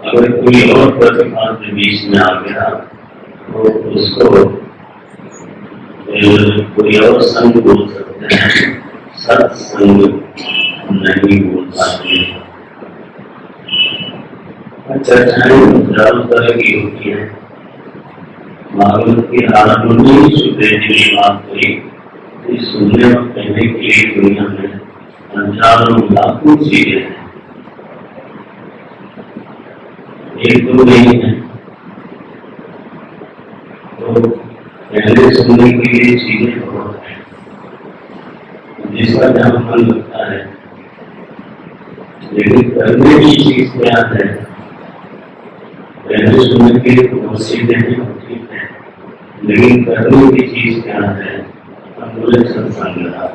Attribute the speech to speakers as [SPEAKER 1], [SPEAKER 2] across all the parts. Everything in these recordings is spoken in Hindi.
[SPEAKER 1] अगर कोई और प्रतिपाद बीच में आ गया तो उसको कोई और संग बोल सकते हैं, सत्संग नहीं बोल पाते। चर्चाएं हजारों तरह की होती है। भागवत के आरंभ में सुखदेव जी ने बात करी कि सुनने और कहने के लिए दुनिया में हजारों लाखों चीजें हैं, एक तो नहीं है। तो कहने सुनने के लिए चीजें बहुत है, जिसका जहां मन लगता है। लेकिन करने की चीज क्या है? कहने सुनने के लिए बहुत चीजें हैं, ठीक है, लेकिन करने की चीज क्या है? पूरे सत्संग रहा।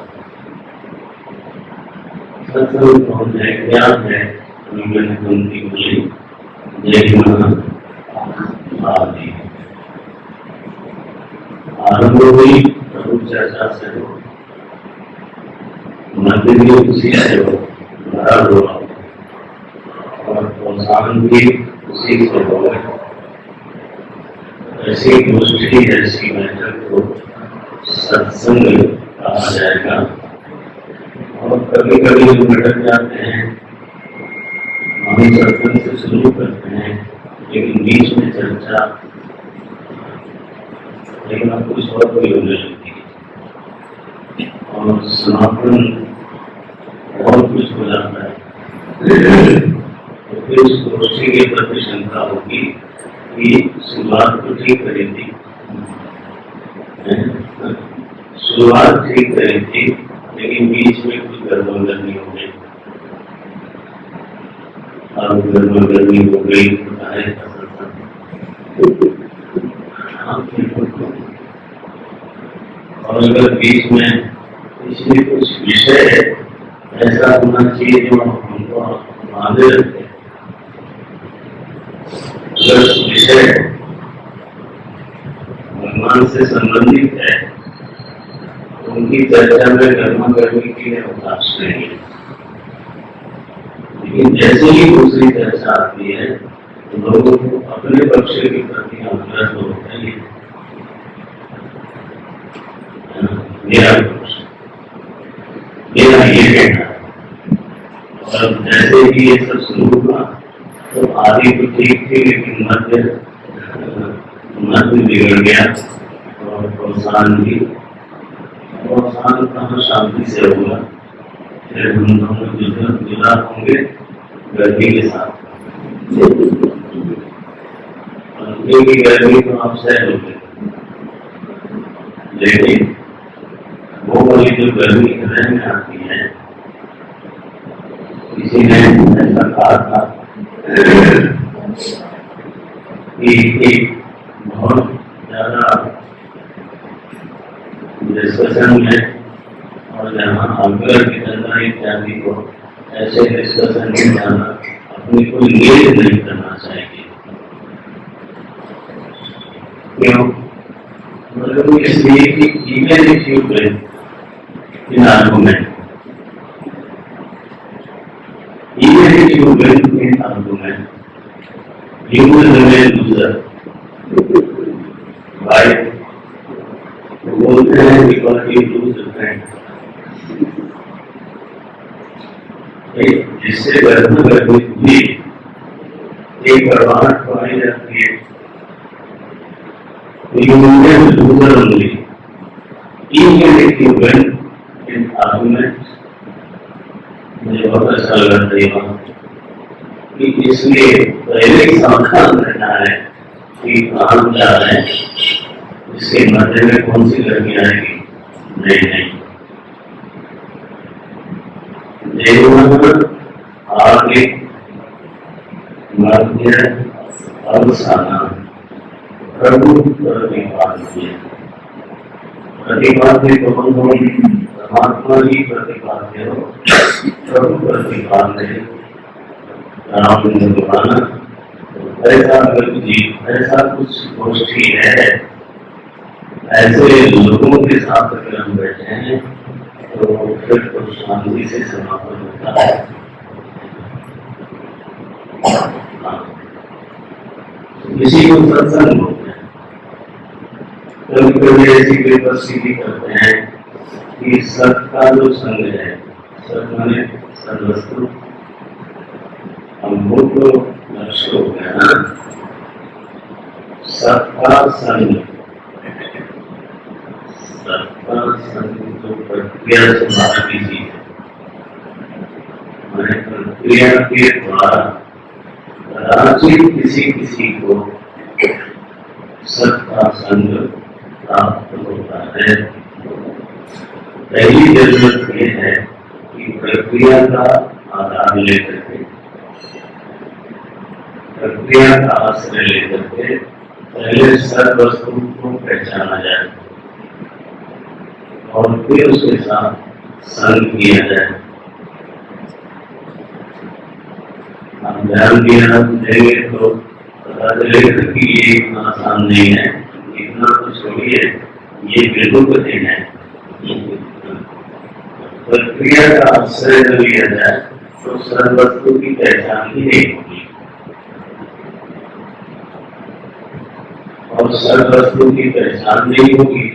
[SPEAKER 1] सत्संग कौन है? क्या है? मैंने उनकी बोली जय आदि आरंभ हुई प्रभु चर्चा से हो, मध्य भी उसी से हो, भरा हुआ और अवसान भी उसी से हो। ऐसी गोष्ठी ऐसी बैठक को सत्संग कहा जाएगा। और कभी कभी जो भटक जाते हैं, हम सत्संग से शुरू करते हैं, लेकिन बीच में चर्चा, लेकिन अब कुछ और कोई होने लगती है और समापन और कुछ हो जाता है। तो फिर उस गोष्ठी के प्रति शंका होगी कि शुरुआत तो ठीक करी थी, शुरुआत ठीक करी थी, लेकिन बीच में कुछ गर्मागर्मी हो गई। और गर्मागर्मी हो गई तो है और अगर बीच में इसमें कुछ विषय ऐसा होना चाहिए जो हमको आगे रखे। अगर विषय भगवान से संबंधित है तो उनकी चर्चा में गर्मा गर्मी के लिए अवकाश नहीं है। लेकिन जैसे ही दूसरी चर्चा आती है तो लोगों को अपने पक्ष के प्रति आग्रह तो होता ही है। मेरा ये कहना है। और जैसे ही ये सब शुरू हुआ तो आदि तो ठीक थी, लेकिन मध्य बिगड़ गया और अवसान भी। अवसान कहाँ शांति से होगा? फिर हम दोनों जुदा होंगे गर्मी के साथ। क्योंकि गर्मी तो आप सह लोगे, लेकिन वो वाली जो गर्मी हृदय में आती है, किसी ने ऐसा कहा था कि बहुत ज्यादा डिस्कशन में और जहाँ आग्रह की चर्चा इत्यादि को ऐसे डिस्कशन में जाना अपनी कोई लीड नहीं करना चाहिए। क्यों? मतलब इसलिए कि even if you win in argument, even if you win in argument, you will remain loser. Why? बोलते हैं because you lose the friend. जिससे गर्म गर्मी हुई एक बर्बाद पाई जाती है, you will lose only. Even if you win in argument, मुझे बहुत अच्छा लगा था ये बात कि इसलिए पहले ही सावधान रहना है कि कहाँ जा रहे हैं, इसके मध्य में कौन सी गर्मी आएगी। नहीं जीवन आगे मध्य अवसाना प्रभु प्रतिपाद्य। प्रतिपाद्य तो हम परमात्मा ही प्रतिपाद्य हो, प्रभु प्रतिपाद्य राम दुकाना। ऐसा ऐसा कुछ गोष्ठी है, ऐसे लोगों के साथ अगर हम बैठे हैं तो फिर तो शांति से समापन होता है। इसी को सत्संग बोलते हैं। कभी कभी ऐसी पेपर सीधी करते हैं कि सत का जो संग है, सत माने सदवस्तु, अमूर्त लक्ष्य है ना, सबका संग, सबका संग तो प्रक्रिया से बाहर की चीज है। मैंने प्रक्रिया के द्वारा कदाचित किसी को सबका संग प्राप्त होता है। पहली जरूरत यह है कि प्रक्रिया का आधार लेकर के, प्रक्रिया का आश्रय लेकर के पहले सर्व वस्तु को पहचाना जाए और फिर उसके साथ संग किया जाए। हम ध्यान देंगे तो पता चलेगा कि ये इतना आसान नहीं है, इतना तो छोड़िए, ये बिल्कुल कठिन है। प्रक्रिया का आश्रय जब लिया जाए तो सर्व वस्तु की पहचान ही नहीं होगी, और सर्व वस्तु की पहचान नहीं होगी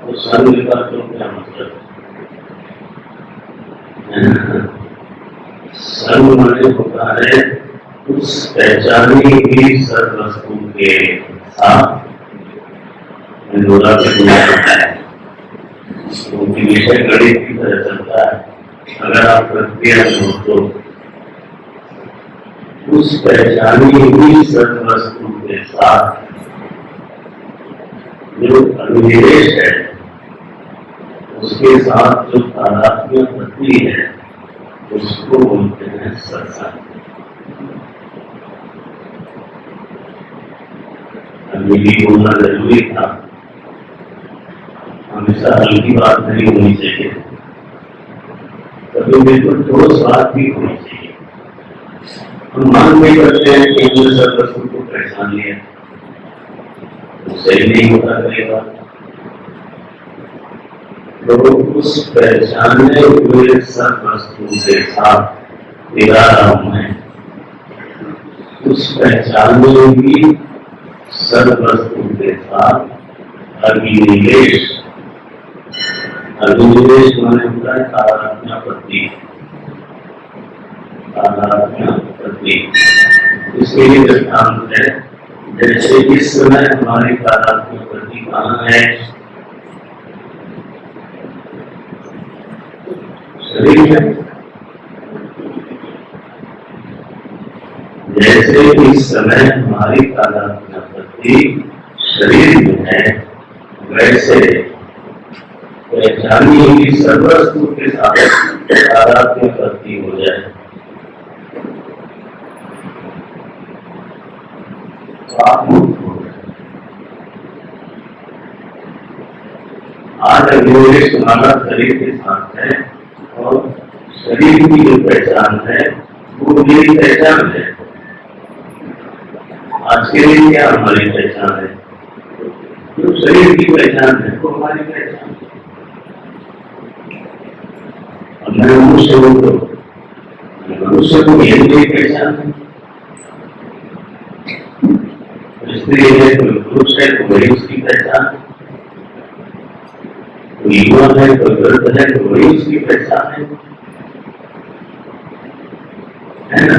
[SPEAKER 1] तो संग का तो क्या मतलब? संग माने होता है उस पहचानी हुई सर्व वस्तु के साथ मिलोना है, क्योंकि विषय गणित की तरह चलता है। अगर आप प्रक्रिया हो तो उस पहचानी हुई सर्व वस्तु के साथ जो अनुनिवेश है, उसके साथ जो तादात्म्य वृत्ति है, उसको बोलते हैं सत्संग। अभी भी बोलना जरूरी था, हमेशा हल्की बात नहीं होनी चाहिए, कभी बिल्कुल ठोस बात भी होनी चाहिए। हम मान नहीं करते हैं कि हमने सर्व वस्तु को पहचान लिया, सही नहीं होता करेगा। तो उस पहचानने हुए सर्व वस्तु के साथ मिला रहा हूं मैं, उस पहचानने हुई सर्व वस्तु के साथ अभिनिवेश, अभिनिवेश माने होता है तादात्म्यापत्ति, तादात्म्यापत्ति। इसके लिए दृष्टांत है, जैसे इस समय हमारी तादात्म्यापत्ति कहाँ है? शरीर में। जैसे इस समय हमारी तादात्म्यापत्ति शरीर में है, वैसे पहचानी हुई सर्व वस्तु के साथ तादात्म्यापत्ति हो जाए तो आप मुक्त हो गए। आज अभिनिवेश हमारा शरीर के साथ है, और शरीर की जो पहचान है वो मेरी पहचान है। आज के लिए क्या हमारी पहचान है? जो शरीर की पहचान है वो हमारी पहचान है। अब मैं मनुष्य हूं तो मनुष्य को यही पहचान है। स्त्री है तो पुरुष है तो वही उसकी पहचान है, तो युवा है तो वृद्ध है तो वही उसकी पहचान है ना?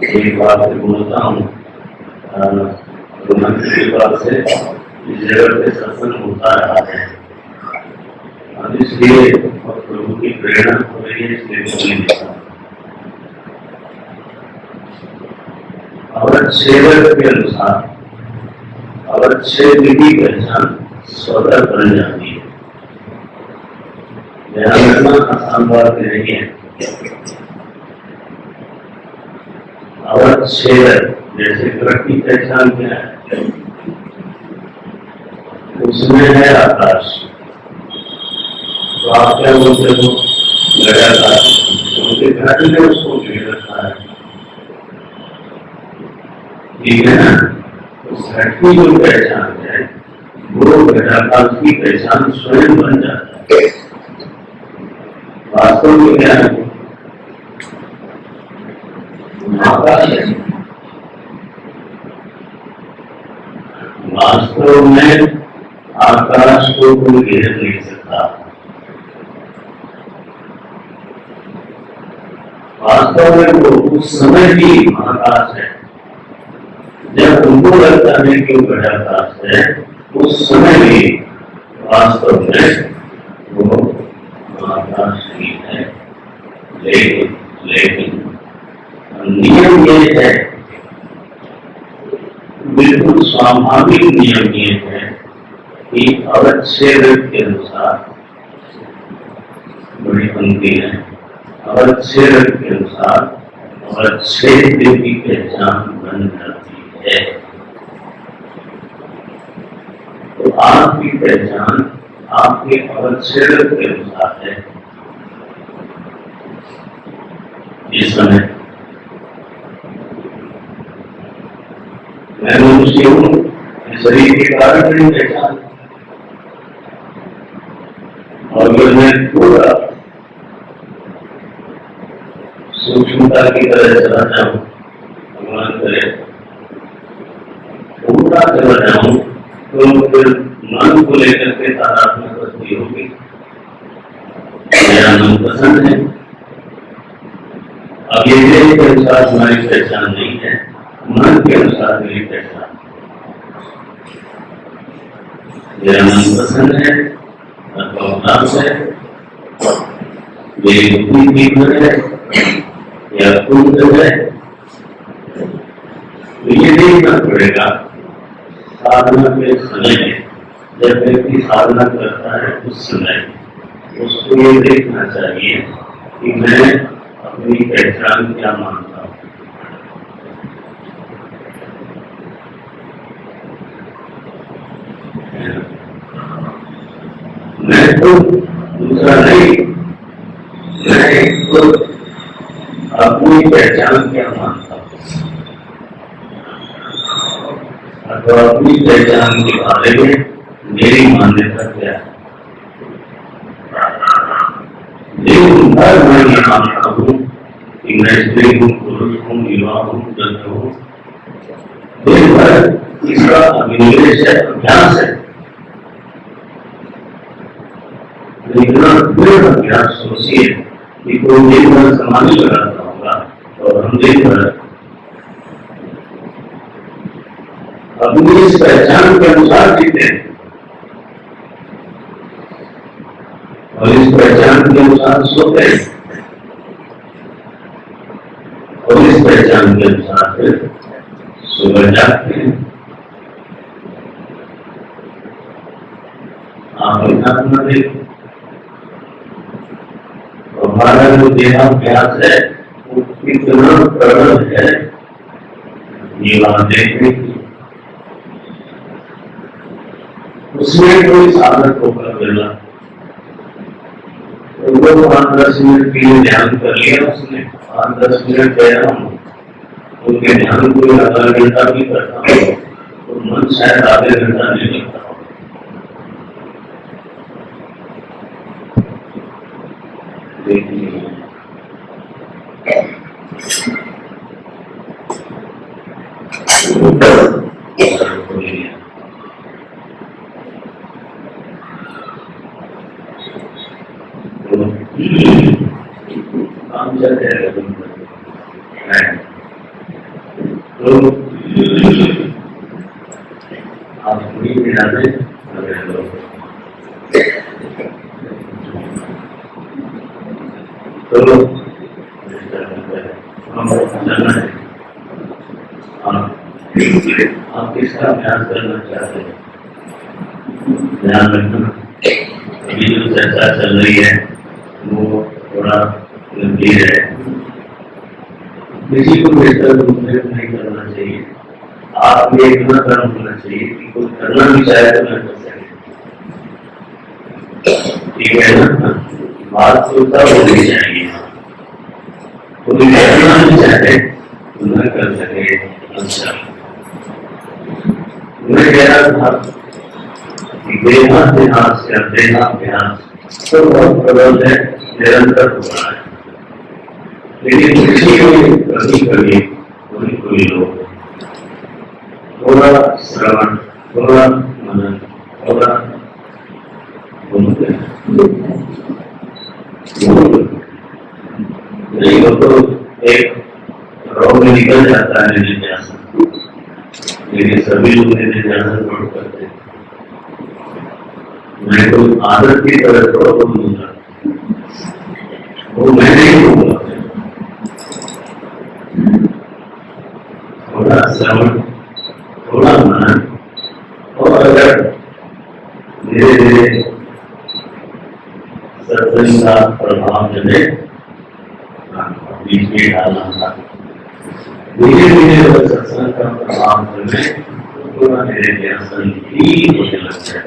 [SPEAKER 1] एक बात से बोलता हूँ, के बाद से इस जगह पे सत्संग होता रहा है, और इसलिए प्रभु की प्रेरणा हो रही है, इसलिए बोलने अवच्छेद के अनुसार अवच्छेद की पहचान स्वतः बन जाती है। ध्यान रखना, आसान बात नहीं है। अवच्छेद जैसे घट की पहचान क्या है? उसमें है आकाश, तो आप क्या बोलते हो? घटाकाश, क्योंकि घट ने उसको घेर रखा है, ठीक है ना? उस घट की जो पहचान है वो घटाकाश की पहचान स्वयं बन जाता है। वास्तव में क्या है? आकाश है। वास्तव में आकाश को कोई घेर नहीं सकता। वास्तव में वो उस समय भी महाकाश है। जब उनको लगता है कि वो घटाकाश है, उस समय भी वास्तव में वो महाकाश ही है। लेकिन नियम ये है, बिल्कुल स्वाभाविक नियम ये है कि अवच्छेद के अनुसार, बड़ी पंक्ति है, अवच्छेद के अनुसार अवच्छेद की पहचान बन जाती है। तो आपकी पहचान आपके अवच्छेद के अनुसार है। इस समय मैं मनुष्य हूँ, शरीर के कारण मेरी पहचान, और अगर मैं पूरा सूक्ष्मता की तरह चला जाऊं, भगवान करे पूरा चला जाऊं, तो फिर मन को लेकर के तादात्म्य वृद्धि होगी। मेरा मन पसंद है। अब ये देह के अनुसार हमारी पहचान नहीं है, मन के अनुसार मेरी पहचान। मेरा मन पसंद है, अर्थात है, मेरी बुद्धि तीव्र है या कुंद है, तो ये देखना पड़ेगा साधना के समय में। जब व्यक्ति साधना करता है उस समय उसको ये देखना चाहिए कि मैं अपनी पहचान क्या मानता हूँ। मैं तो दूसरा नहीं, मैं तो अपनी पहचान क्या मानता हूँ, अथवा अपनी पहचान के बारे में मेरी मान्यता क्या है। लेकिन हर मैं ये मानता हूँ कि मैं स्त्री हूँ, पुरुष हूँ, युवा हूँ, वृद्ध हूँ, दिन भर इसका अभिनिवेश है, अभ्यास है। इतना दृढ़ अभ्यास सोचिए कि कोई दिन भर समाधि लगाता होगा और हम दिन भर अपनी इस पहचान के अनुसार जीते हैं, और इस पहचान के अनुसार सोते हैं, और इस पहचान के अनुसार फिर सुबह जागते हैं। आप अपना देखो, हमारा जो देहाभ्यास है वो कितना प्रबल है, ये बात देखने की। उसमें कोई साधक होकर मिला, तो 5-10 मिनट के लिए ध्यान कर लिया उसने, 5-10 मिनट गया हूँ, उनके ध्यान को आधा घंटा भी करता हूँ तो मन शायद आधे घंटा नहीं लगता। काम चल जाएगा तो आप पूरी मिला दें। तो आप किसका अभ्यास करना चाहते हैं, ध्यान रखना। अभी जो चर्चा चल रही है वो थोड़ा गंभीर है, किसी को बेहतर रूप में नहीं करना चाहिए। आप ये इतना कर्म होना चाहिए कि कोई करना भी चाहे तो न कर सके, ठीक है ना। बात सोचता होनी चाहिए, कोई करना भी चाहे तो न कर सके। अच्छा, मैं कह रहा था कि देहाभ्यास या देहाभ्यास तो बहुत प्रबल है, निरंतर हो रहा है, लेकिन कभी कोई लोग थोड़ा श्रवण, थोड़ा मनन, थोड़ा नहीं हो तो एक निकल जाता है निधिध्यासन, लेकिन सभी लोग निधिध्यासन नोट करते हैं। मैं तो आदत की तरह थोड़ा बोलूंगा, वो मैं नहीं बोलूंगा। थोड़ा श्रवण, थोड़ा मनन, और अगर धीरे धीरे सत्संग का प्रभाव चले, बीच में डालना था, धीरे धीरे अगर सत्संग का प्रभाव चले तो पूरा निधिध्यासन ही होने लगता है।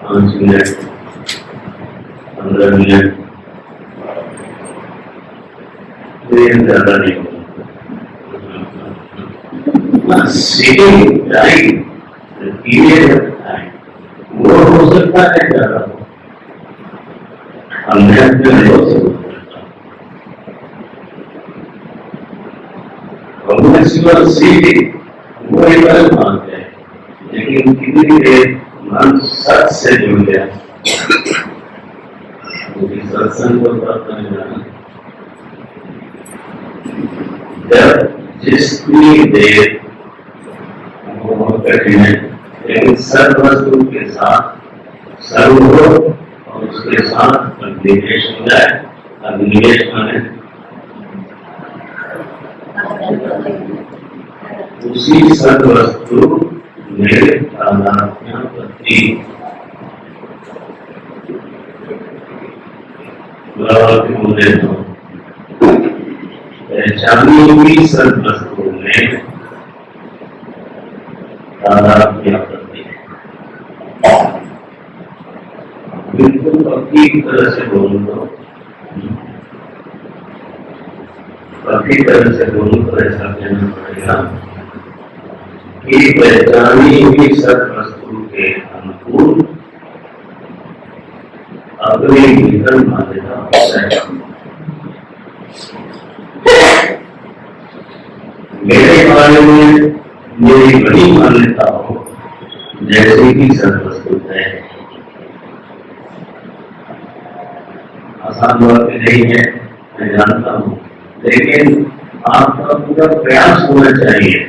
[SPEAKER 1] 5 मिनट, 15 मिनट, ज्यादा नहीं होगा। Sitting time, the period of time, वो हो सकता है ज्यादा हो, हमने अपने लोग से हो सकता है। सीटिंग वो एक अलग मानते हैं, लेकिन कितनी देर मन सच से जुड़ गया, क्योंकि सत्संग को प्राप्त नहीं जाना। जब जितनी देर बहुत कठिन है, लेकिन सर्व वस्तु के साथ सर्व हो और उसके साथ निवेश हो जाए। अब निवेश माने उसी सर्व वस्तु में तादात्म्य प्रति बोले तो पहचानी हुई सर्व वस्तु में तादात्म्य प्रति बिल्कुल पक्की तरह से बोलूं तो पक्की तरह से बोलूं तो ऐसा कहना पड़ेगा कि पहचानी हुई सर्व वस्तु के अनुकूल अपने भीतर मान्यता होता है। मेरे बारे में मेरी बड़ी मान्यता हो जैसे कि सर्व वस्तु है। आसान बात नहीं है, मैं जानता हूँ, लेकिन आपका पूरा प्रयास होना चाहिए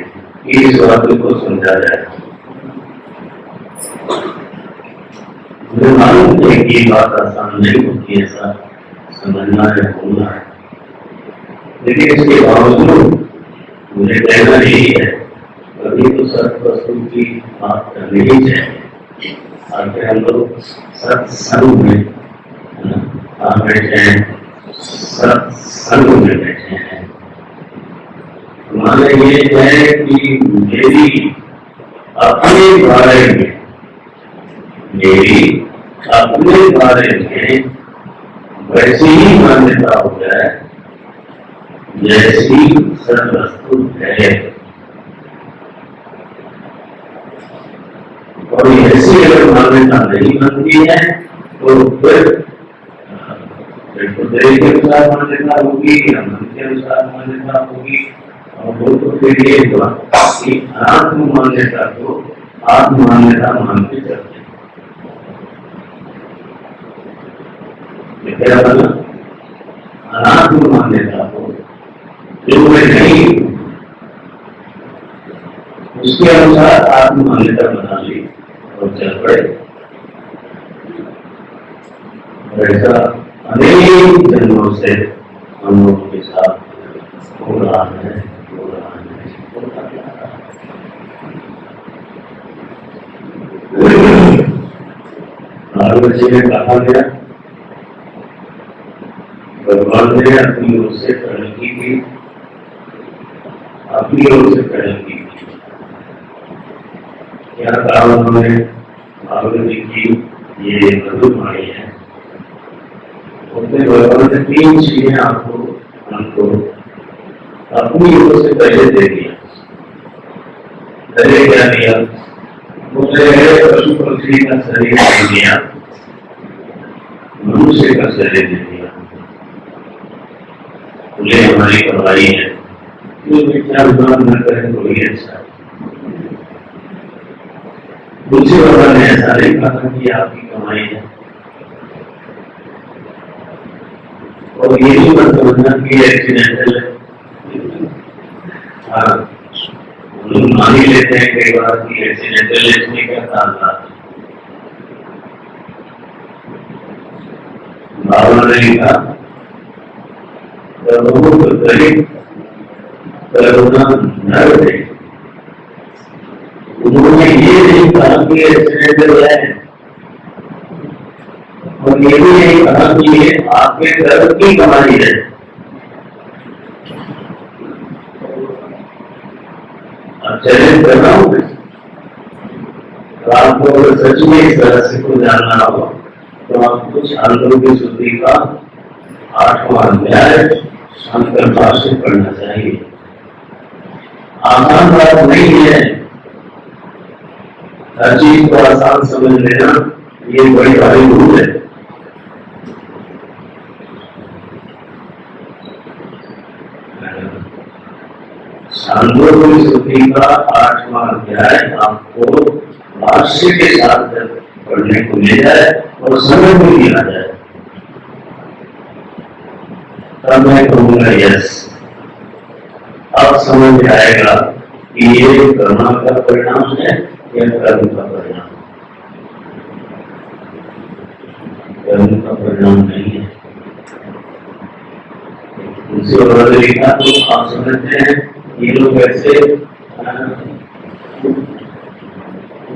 [SPEAKER 1] कि इस बात को समझा जाए। मुझे मालूम है कि ये बात आसान नहीं होती, ऐसा समझना है, बोलना है, लेकिन इसके बावजूद मुझे कहना यही है, कभी तो सर्व वस्तु की बात करनी ही चाहिए। आखिर हम लोग सत्संग में बैठे हैं, सत्संग में बैठे हैं, माने ये है कि मेरी अपने बारे में वैसी ही मान्यता हो जाए जैसी सर्व वस्तु है। और ऐसी अगर मान्यता नहीं बनती है तो फिर देह के अनुसार मान्यता होगी या मन के अनुसार मान्यता होगी, और वो तो फिर ये हुआ कि अनात्म मान्यता को आत्म मान्यता मान के चलते हैं। क्या बना? अनात्म मान्यता को जो मैं नहीं उसके अनुसार आत्म मान्यता बना ली और चल पड़े। ऐसा अनेक जन्मों से हम लोगों के साथ हो रहा है। 12 बजे में कहा गया, भगवान ने अपनी ओर से तरक्की की, अपनी ओर से तरक्की की। क्या कहा उन्होंने? भागवत जी की ये मधुर वाणी है, उसमें भगवान ने 3 चीजें आपको हमको अपनी ओर से पहले दे दिया। पहले क्या दिया? मुझे पशु पक्षी का शरीर दे दिया, मनुष्य का शरीर दे दिया, खुले हमारी कमाई है, जो विचार न करें तो ही अच्छा। दूसरी बात ने ऐसा नहीं कहा कि आपकी कमाई है, और ये भी मत समझना कि एक्सीडेंटल है। हाँ, लोग मान ही लेते हैं कई बार कि एक्सीडेंटल है, इसमें क्या था भावना नहीं था, लोगों को गरीब करुणा न रहे। उन्होंने ये नहीं कहा कि एक्सीडेंटल है, और ये भी नहीं कहा कि ये आपके कर्म की कमाई है। अब चैलेंज कर रहा हूं, तो आपको अगर सच में इस तरह से को जानना हो तो आपको छात्रों की शुद्धि का 8वां अध्याय शंकर भाष्य पढ़ना चाहिए। आसान बात नहीं है, हर चीज को आसान समझ लेना ये बड़ी भारी भूल है। छात्रों की शुद्धि का 8वां अध्याय आपको भाष्य के साथ पढ़ने को मिल जाए और समझ में भी आ जाए, तब मैं कहूंगा यस, अब समझ में आएगा कि ये कर्म का परिणाम है या कर्म का परिणाम। कर्म का परिणाम नहीं है। उनसे उन्होंने लिखा तो आप समझते हैं ये लोग ऐसे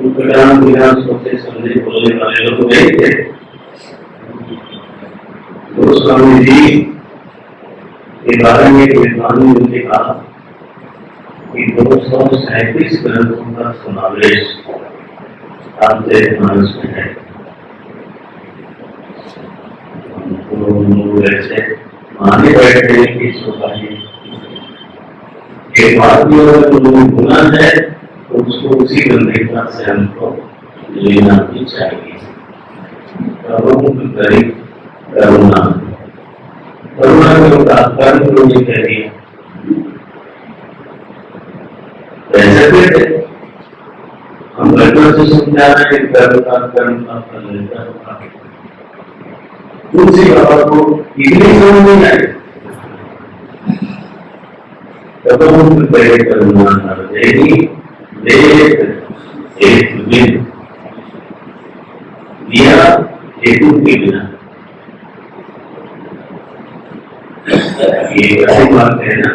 [SPEAKER 1] बिना सोचे समझे बोलने वाले लोग नहीं थे। तो स्वामी जी के बारे में एक विद्वान ने कहा कि 237 ग्रंथों का समावेश रामचरितमानस में है। लोग ऐसे माने बैठे हैं कि एक बात भी अगर लोग गुना है तो उसको उसी गंभीरता से हमको लेना भी चाहिए। करुणा करुणा के तात्पर्य तो ये कह रही है हम घटना से समझा रहे हैं कर्म का फल लेता होगा। तुलसी बाबा को इतनी समझ नहीं आई, तब हम पहले करुणा दिया हेतु के बिना। ये ऐसी बात है ना,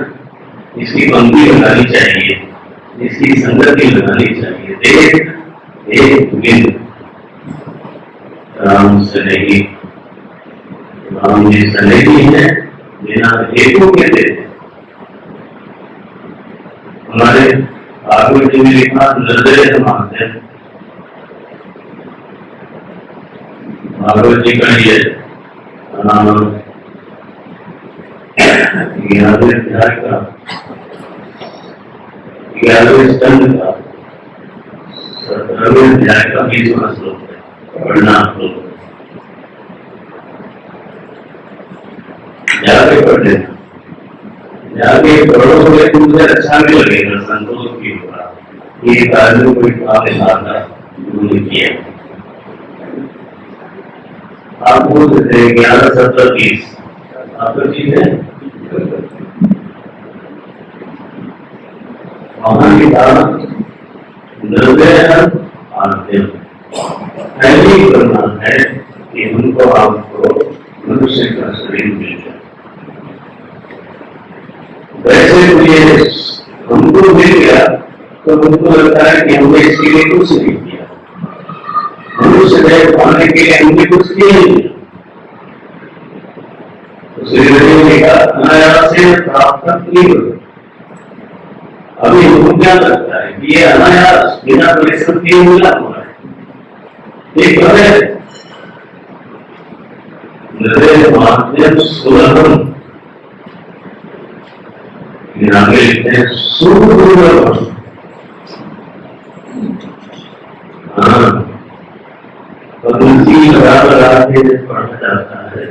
[SPEAKER 1] इसकी पंक्ति लगानी चाहिए, इसकी संगति लगानी चाहिए। देख एक बिंद राम सनेही, राम जी सनेही है बिना हेतु के देते। हमारे भागवत जी ने लिखा निर्दय मानते हैं। भागवत जी का ये 11वें अध्याय का 11वें स्कंद का 17वें अध्याय का 20वां श्लोक है। पढ़ना आप लोग जाके पढ़ लेना, जाके पढ़ोगे तो मुझे अच्छा भी लगेगा, संतोष भी होगा। ये कार्य कोई काम आता नहीं किया। आप बोल सकते हैं 11, 17, 20 आपका चीज है। वहां लिखा निर्दय आते पहली करना है कि उनको आपको मनुष्य का शरीर मिल जाए। वैसे मुझे हमको मिल गया तो मुझको लगता है कि हमने इसके लिए कुछ नहीं किया। मनुष्य देह पाने के लिए हमने कुछ किया नहीं। अनायास से प्राप्त नहीं। अभी हमको क्या लगता है कि ये अनायास बिना परिश्रम किए मिला हुआ है। एक है निर्दय माध्यम सुलभम, आगे लिखते हैं सुदुर्लभम। हाँ, तुलसी लगा के पढ़ा जाता है,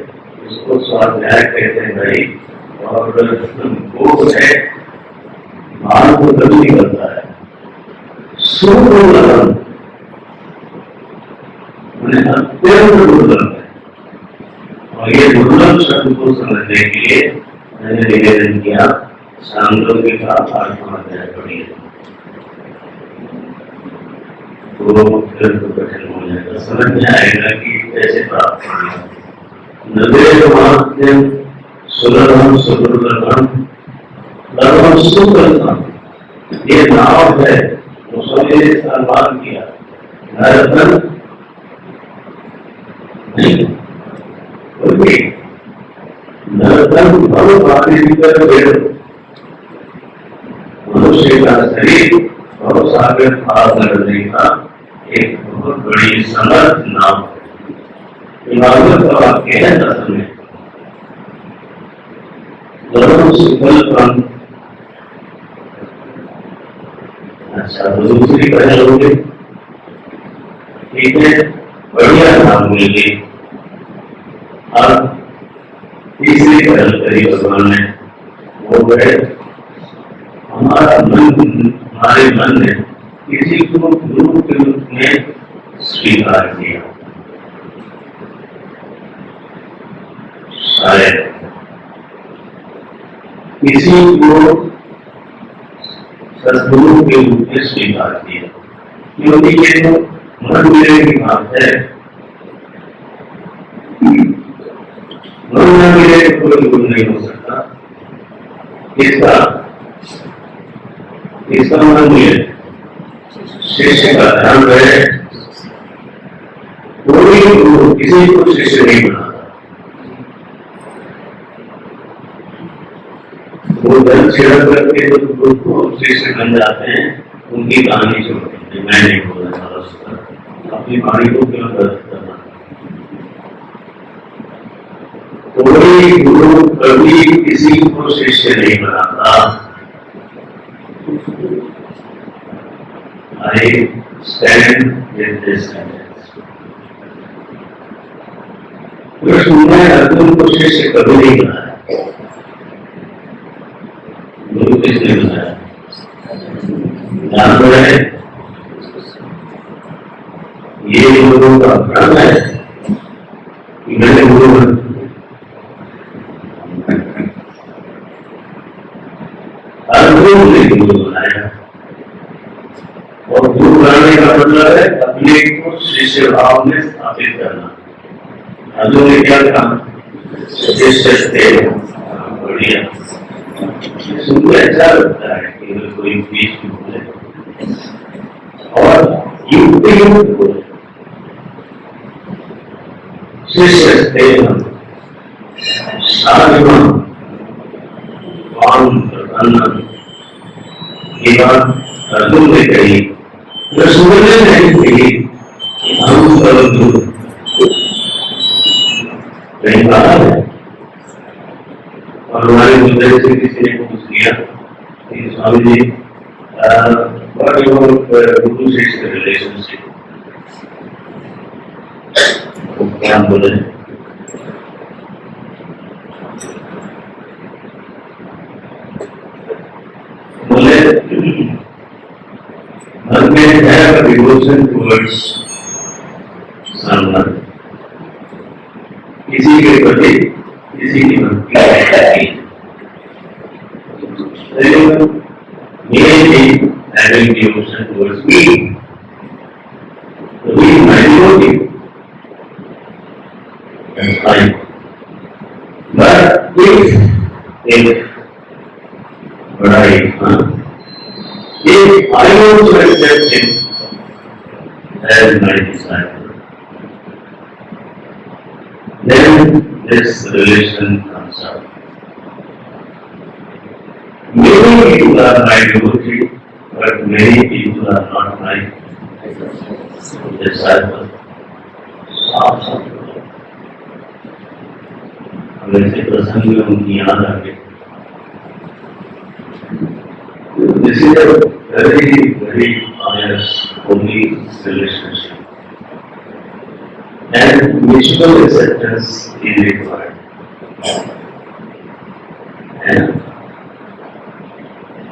[SPEAKER 1] उसको स्वाध्याय कहते हैं भाई। और भोग है भाव को कभी करता है। सुदुर्लभम अत्यंत दुर्लभ है। और ये दुर्लभ शब्द को समझ करने के लिए मैंने निवेदन किया, शांतों के साथ आत्महत्या पड़ी। तो फिर तो कठिन हो जाएगा, समझ में आएगा कि कैसे प्राप्त करना। नदेव महात्यम सुलभम सुदुर्लभम लभम सुलभम, ये नाव है, उसने इस्तेमाल किया। नरतन नहीं, नरतन बहुत आदित्य भेड़, मनुष्य का शरीर बहुत सागर पार करने का एक बहुत बड़ी समर्थ नाम है। इबादत का वाक्य है दस में, सुफल। अच्छा, तो दूसरी पहल हो गई, ठीक है, बढ़िया नाम मिल गई। अब तीसरी पहल करी भगवान ने, वो है हमारे मन ने किसी को गुरु के रूप में स्वीकार किया। शायद किसी को सदगुरु के रूप में स्वीकार किया, क्योंकि ये तो मन मिलने की बात है। मन न मिले कोई गुरु नहीं हो सकता। इसका मन मिले, शिष्य का ध्यान रहे, कोई गुरु किसी को शिष्य नहीं बनाता। वो धन छिड़क करके जो गुरु को शिष्य बन जाते हैं, उनकी कहानी छोड़ते हैं। मैं नहीं बोलना चाह रहा, अपनी वाणी को क्यों दर्द करना। कोई गुरु कभी किसी को शिष्य नहीं बनाता। I stand with this sentence. Krishna ने अर्जुन को शिष्य कभी नहीं बनाया। गुरु किसने बनाया? जान रहे, ये गुरु का भ्रम है कि मैंने गुरु अर्जुन ने गुरु बनाया। और गुरु बनाने का मतलब है अपने को शिष्य भाव में स्थापित करना। अर्जुन ने क्या कहा? शिष्य थे। बढ़िया, सुनकर अच्छा लगता है कि कोई बीच में बोले और युक्त बोले। शिष्य थे हम, साधुवान ये बात अर्जुन ने कही, कृष्ण ने नहीं कही। हम सर्वदूर कहीं कहा है। और हमारे मुद्दे से किसी ने पूछ लिया कि स्वामी जी, गुरु शिष्य रिलेशनशिप क्या बोले? बोले मन में है डिवोशन टुवर्ड्स समवन, किसी के प्रति किसी की भक्ति है। having devotion towards me, so he is my devotee. That's fine. But if I want to accept him as my disciple, then this relation comes up. Many people are my devotee, but many people are not my disciple. वैसे प्रसंग में उनकी याद आ गई. This is a very honest, holy relationship, and mutual acceptance is required. And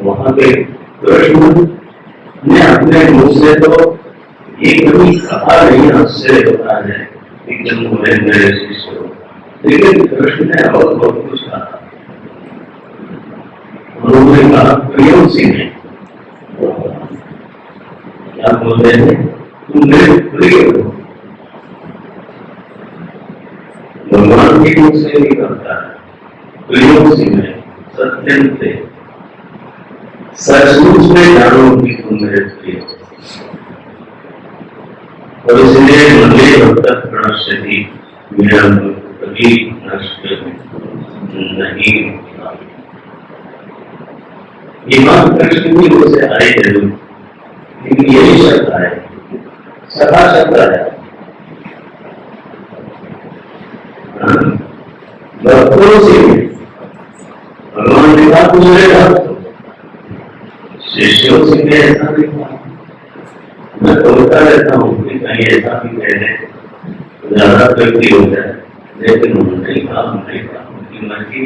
[SPEAKER 1] वहाँ पे कृष्ण ने अपने मुंह से तो ये कभी कहा नहीं, आश्चर्य होता है कि तुम मेरे शिष्य हो, लेकिन कृष्ण ने और बहुत कुछ कहा। उन्होंने कहा प्रिय सिंह, क्या बोल रहे हैं, तुम मेरे प्रिय हो। भगवान की मुख से नहीं करता है, प्रियो सिंह सत्यम थे, सचमुच में जानो कि तुम मेरे प्रिय हो। और इसलिए मंदिर भक्त प्रणश्यति, मेरा कभी नष्ट नहीं होता। ये बात कृष्ण की ओर से आई जरूर, लेकिन यही शब्द है, सदा शब्द है। भक्तों से भगवान ने कहा मुझे भक्त, शिष्यों से मैं ऐसा नहीं कहा। मैं बोलता रहता हूँ कि कहीं ऐसा भी कह दे तो ज्यादा व्यक्ति हो जाए, लेकिन उन्होंने कहा उनकी मर्जी।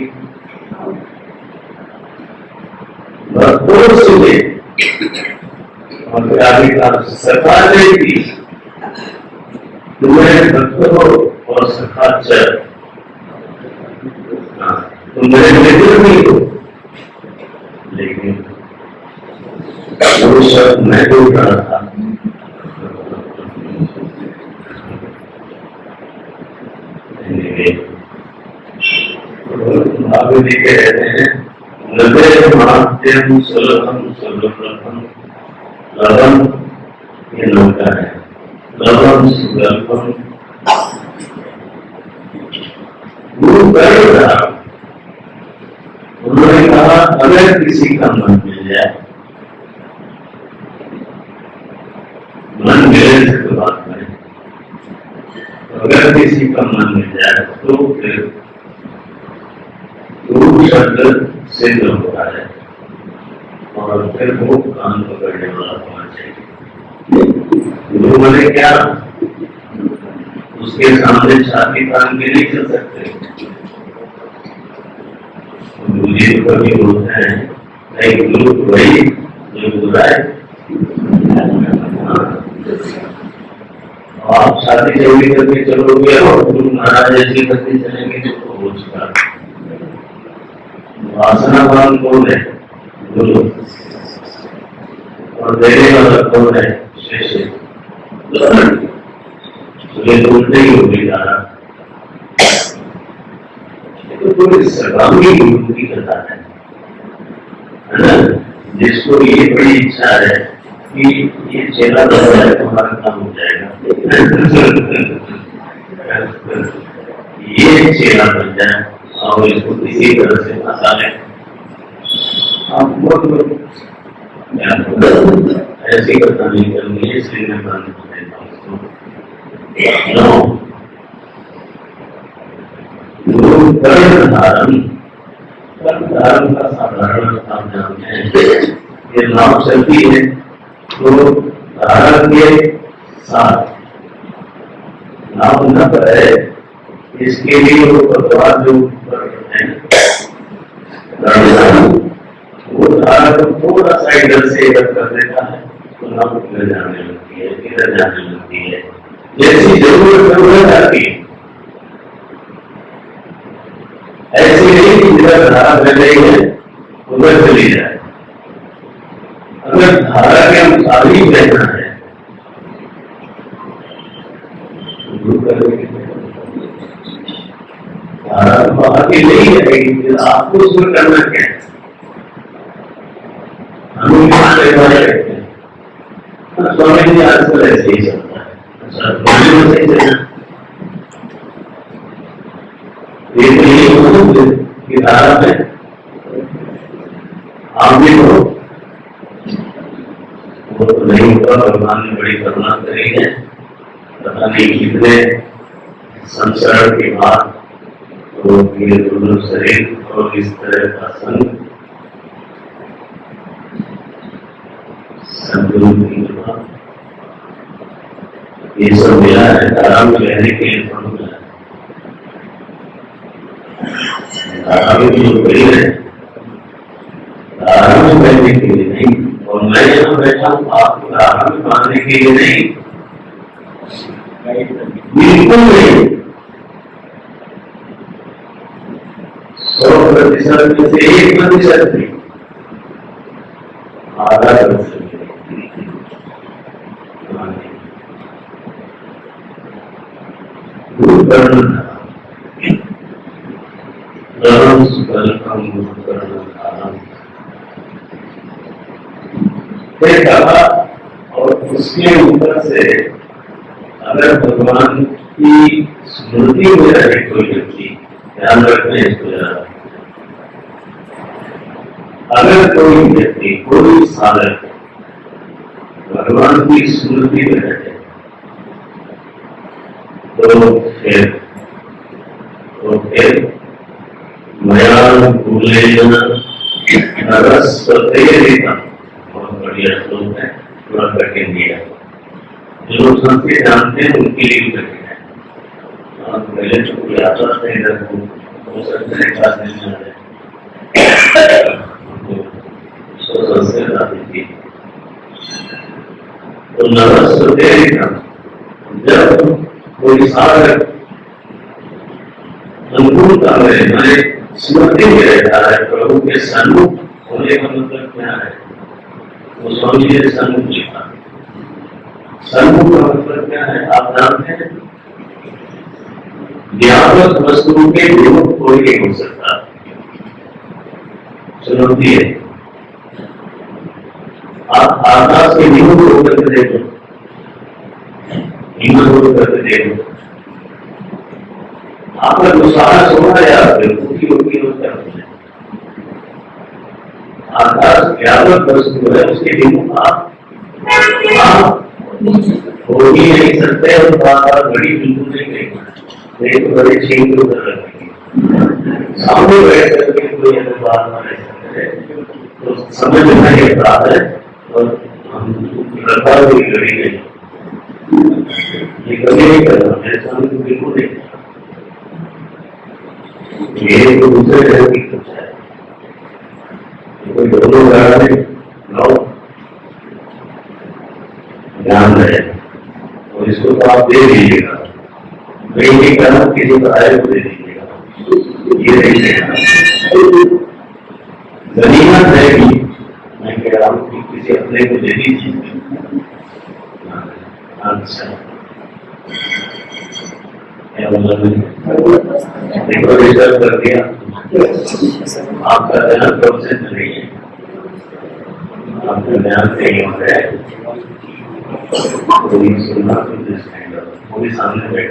[SPEAKER 1] भक्तों से और फिर आगे का सरकार ने की, तुम्हें भक्त हो और सखा चर, तुम मेरे मित्र नहीं हो। लेकिन वो शब्द मैं बोल रहा था, भाभी जी कह रहे हैं नदे माध्यम सुलभम सुलभम लवम, ये नौका है, लवम सुलभम गुरु कर रहा। उन्होंने कहा अगर किसी का मन मिल जाए, मन मिले से बात करें, अगर किसी का मन मिल जाए तो फिर गुरु शब्द सिद्ध होता है और फिर वो कान पकड़ने वाला होना चाहिए। गुरु मैंने क्या, उसके सामने छाती तान के नहीं चल सकते। गुरु जी तो कभी बोलते हैं नहीं, गुरु वही जो बुराए। आप शादी जल्दी करके चलोगे और गुरु महाराज ऐसे करके चलेंगे तो हो चुका। वासना वाला कौन है? गुरु। और देने वाला कौन है? शिष्य। ये तो उल्टे ही होगी जाना। तो पूरी सर्वांगी गुरु की कथा है ना, जिसको ये बड़ी इच्छा है कि ये चेला बन जाए तो हमारा काम हो जाएगा। ये चेला बन जाए और इसको किसी तरह से फंसा ले। ऐसी कथा नहीं करनी है, इसलिए मैं बंद कर देता हूँ। गुरु कर्ण धारण, कर्ण धारण का साधारण आप जानते हैं, ये नाव चलती है तो धारण के साथ नाव न करे, इसके लिए वो पतवार जो है वो धारा को थोड़ा सा इधर से इधर कर देता है तो नाव इधर जाने लगती है, इधर जाने लगती है, जैसी जरूरत आती है। ऐसे नहीं कि जिधर धारा बह रही है उधर चली जाए। अगर धारा के अनुसार ही बहना है धारा तो आगे नहीं रहेगी, आपको उसमें करना क्या है? स्वामी जी आजकल ऐसे ही चलता है। ये तो यही हो कि धारा में आप भी हो, वो तो नहीं होगा। भगवान ने बड़ी करुणा करी है, पता नहीं कितने संसरण के बाद तो ये दोनों शरीर और इस तरह का संग ये सब मिला है धारा में रहने के लिए। धारा में जो बड़ी है, धारा में रहने के लिए नहीं, और मैं यहाँ बैठा हूँ आपको धारा में मानने के लिए नहीं, बिल्कुल नहीं। 100% में से 1% भी आधा कहा। और उसके ऊपर से अगर भगवान की स्मृति में रहे कोई व्यक्ति, ध्यान रखने इसको जरा, अगर कोई व्यक्ति कोई साधक भगवान की स्मृति में रहे तो फिर मया भूलेन नरस्वतेरितम, बहुत बढ़िया श्लोक है, थोड़ा कठिन दिया। जो लोग संस्कृत जानते हैं उनके लिए भी कठिन है। पहले तो कोई आचार नहीं रखो, हो सकता है क्लास नहीं आ रहे तो संस्कृत आती थी। तो नरस्वतेरितम, जब कोई साधक अनुकूलता में मैंने स्मृति में रहता है, प्रभु के सन्मुख होने का मतलब क्या है? वो स्वामी जी ने सन्मुख लिखा। सन्मुख का मतलब क्या है आप जानते हैं? व्यापक वस्तुओं के विमुख कोई नहीं हो सकता। चुनौती है, आप आकाश के विमुख होकर के देखो, हिम्मत होकर के देखो, आपका जो सारा सोना है आकाश व्यापक वस्तु है, उसके विमुख आप हो ही नहीं सकते। और बार बड़ी बिल्कुल नहीं देखना, तो बड़े छीन को कर रखेंगे सामने बैठ करके कोई अगर बात ना रह सकते तो समझ में ये बात है। और हम रखा हुई कड़ी नहीं, ये कभी नहीं करना, मेरे सामने तो बिल्कुल नहीं। ये तो दूसरे तरह की कुछ है, कोई दोनों में लाओ ध्यान रहे, और इसको तो आप दे दीजिएगा। मैं नहीं कह रहा हूँ किसी को आए को दे दीजिएगा, ये नहीं कहना। गनीमत है कि मैं कह रहा हूँ कि किसी अपने को दे दीजिए। अच्छा देखो रिजर्व कर दिया, आपका ध्यान प्रोसेस नहीं है, आपका ध्यान नहीं हो रहा है। सुनना वो भी सामने बैठ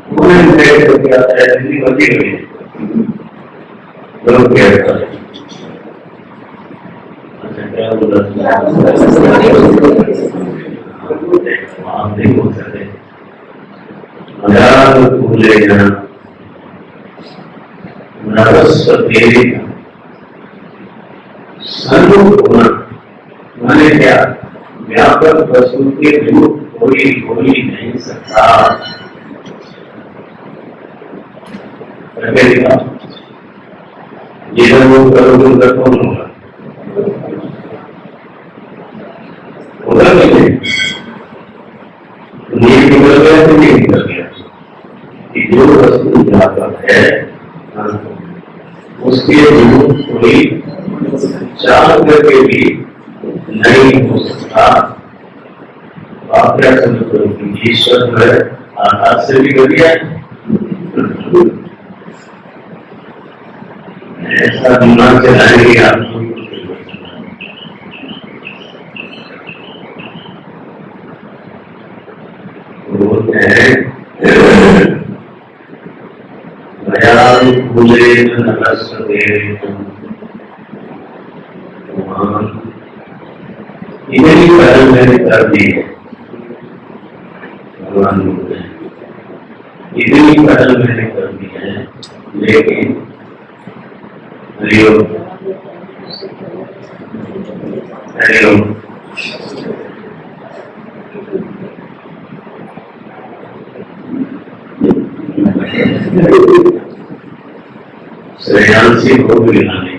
[SPEAKER 1] करके आता है, दिल्ली बची हुई है लोग क्या करते हैं। अच्छा क्या बोला आप नहीं बोल सकते, भूलेगा नरस्वतेरितम, सन्मुख होना माने क्या? व्यापक वस्तु के विमुख कोई हो ही नहीं सकता। जिधर वो करोगे उधर कौन होगा? होगा नहीं, नहीं निकल गया तो नहीं निकल गया। जो वस्तु व्यापक है उसके विमुख कोई चाह करके भी नहीं हो सकता। आप क्या समझते हो कि ईश्वर है आकाश से भी बढ़िया है? ऐसा दिमाग चलाएंगे आप बोलते हैं इतनी पहल मैंने कर दी है, भगवान बोलते हैं इतनी पहल मैंने कर दी है, लेकिन हरिओम हरिओम श्रेयांसी भोग गिनाने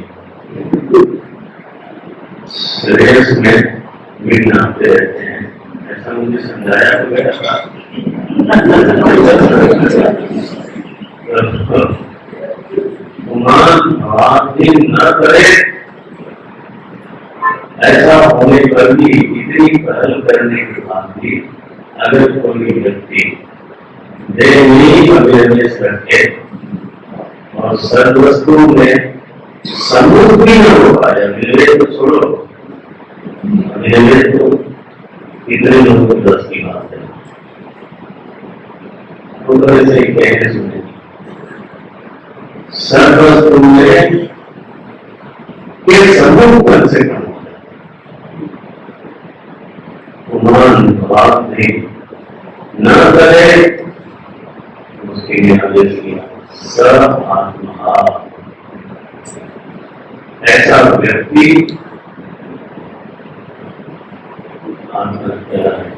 [SPEAKER 1] श्रेयस में गिनाते रहते हैं, ऐसा मुझे समझाया तो बेटा उमान भाव भी न करे, ऐसा होने पर भी इतनी पहल करने के बाद भी अगर कोई व्यक्ति देवनी अवेयरनेस रखे और सर्वस्तु में समूह भी न हो पाया, विवेक तो छोड़ो, विवेक तो कितने लोगों को 10 की बात है, तो ऐसे ही कहने सुने सर्वस्तु में के समूह कम से कम उमान बात नहीं न करे, उसके लिए आदेश किया स आत्मा, ऐसा व्यक्ति आत्महत्या है,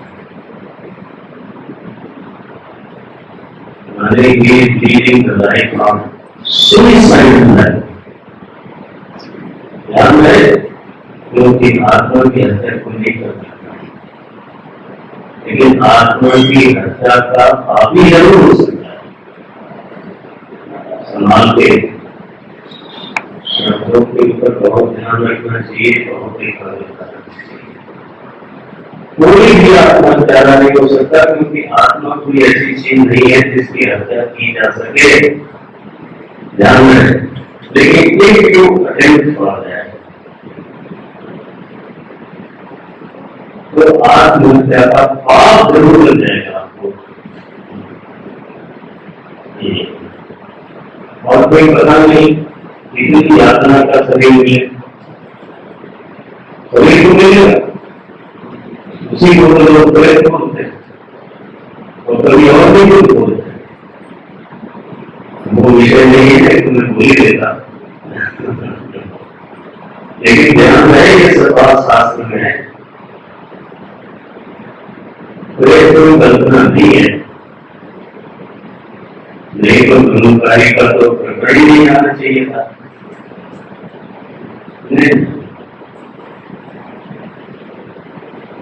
[SPEAKER 1] माने ये leading the life of suicide life, ध्यान रहे, क्योंकि आत्मा की हत्या को नहीं कर सकता, लेकिन आत्मा की हत्या का पापी जरूर हो सकता है। संभाल के शब्दों के ऊपर बहुत ध्यान रखना चाहिए, बहुत ही कोई भी आत्मा हत्या नहीं हो सकता, क्योंकि आत्मा कोई ऐसी चीज नहीं है जिसकी हत्या की जा सके, ध्यान में। लेकिन एक जो अटेम्प्ट हो जाए तो आत्महत्या का पाप जरूर मिल जाएगा आपको, और कोई पता नहीं कितनी यातना का शरीर मिले, शरीर को मिलेगा, उसी को लोग प्रयत्न होते हैं और कभी और भी कुछ बोलते हैं, वो विषय नहीं है तो मैं बोल ही देता, लेकिन ध्यान रहे ये सब शास्त्र में है, प्रयत्न कल्पना नहीं है, नहीं तो गुरुकारी का तो प्रकरण ही नहीं आना चाहिए था,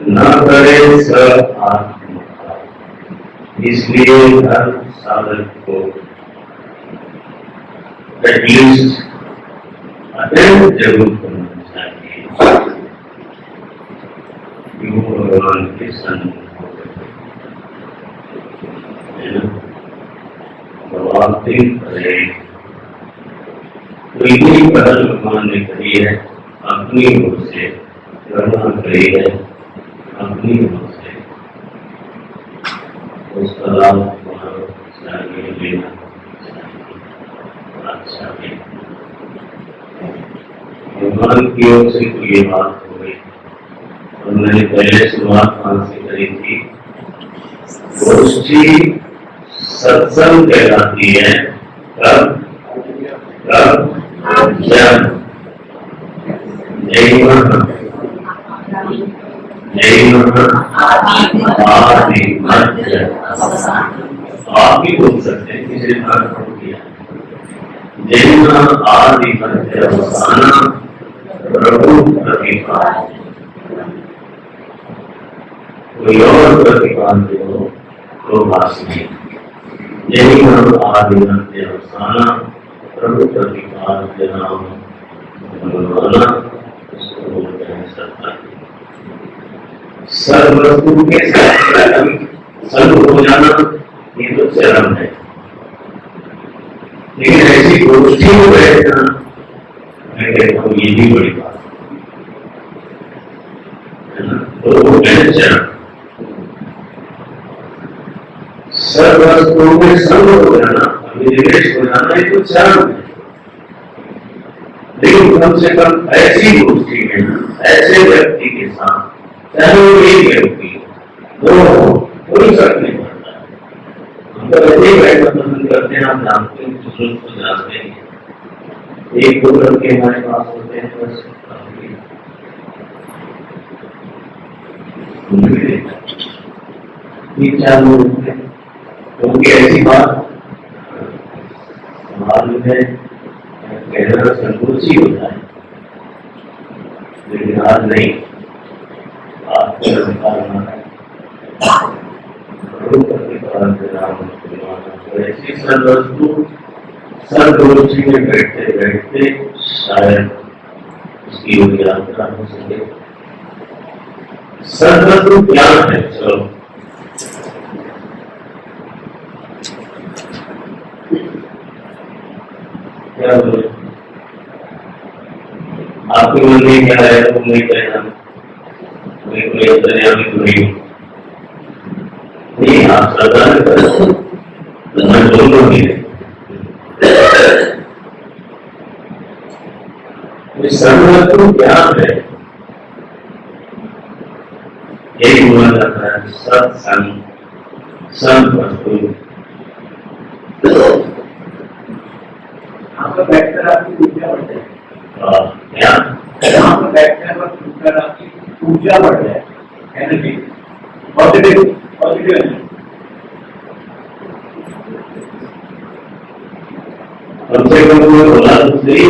[SPEAKER 1] न करे स आत्मा, इसलिए हर साधक को एटलीस्ट अटेम्प्ट जरूर करना चाहिए कि वो भगवान के सन्मुख करे। तो इतनी पहल भगवान ने करी है, अपनी ओर से करना करी है, अपनी ओर से उसका लाभ चाहिए लेना अच्छा है। भगवान की ओर से तो ये बात हो गई, और मैंने पहले शुरुआत कहाँ से करी थी, गोष्ठी सत्संग कहलाती है, कब कब जब जय आदि मध्य, आप भी बोल सकते हैं, किसी ने किया जय आदि मध्य अवसाना प्रभु प्रतिपाद, कोई और प्रतिपाद हो तो भाष नहीं, यही आदि मध्य अवसाना प्रभु प्रतिपाद नाम भगवाना, उसको बोलते हैं सत्ता। सर्वस्तु के सर्व हो जाना ये तो चरम है, लेकिन ऐसी गोष्ठी में बैठना मैं कहता हूँ ये भी बड़ी बात है ना, तो वो है चरम। सर्वस्तु में सर्व हो जाना, अभिनिवेश हो जाना ये तो चरम है, लेकिन कम से कम ऐसी गोष्ठी में ऐसे व्यक्ति के साथ, चाहे वो एक व्यक्ति दो कोई फर्क नहीं पड़ता, हम तो ऐसे ही बैठना पसंद करते हैं, आप जानते हैं, दूसरों को जानते हैं, एक दो लड़के हमारे पास होते हैं बस, तीन चार लोग होते हैं, तो उनकी ऐसी बात मालूम है कहना संकोच ही होता है, लेकिन आज नहीं, ऐसी सर्वस्तु सर्वदोषी में बैठते बैठते शायद उसकी यात्रा हो सके। सर्वत्र ज्ञान है। चलो क्या बोले, आपके मन में क्या है तुम नहीं कहना, मैं कोई अंतर्यामी तो नहीं, आप सरदार करो तो मैं दोनों ही सर्वत्र ज्ञान है। यही बोला जाता है सत्संग संवस्तु।
[SPEAKER 2] यहाँ पर बैठकर आपकी ऊर्जा बढ़ जाए, यहाँ पर बैठकर आपकी ऊर्जा बढ़ जाए, एनर्जी पॉजिटिव पॉजिटिव एनर्जी।
[SPEAKER 1] कम से कम कोई बोला तो सही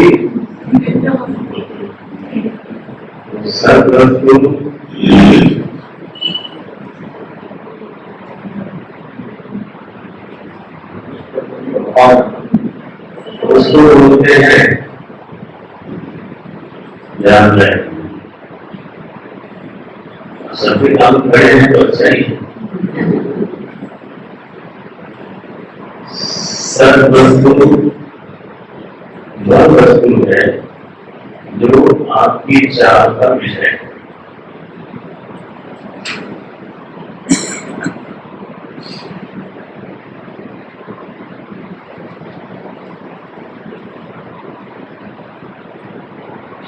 [SPEAKER 1] सर्वस्तु और उसको बोलते हैं ध्यान रहे। सभी काम खड़े हैं तो अच्छा ही। सर्वस्तु वह वस्तु है जो आपकी चाह का विषय है।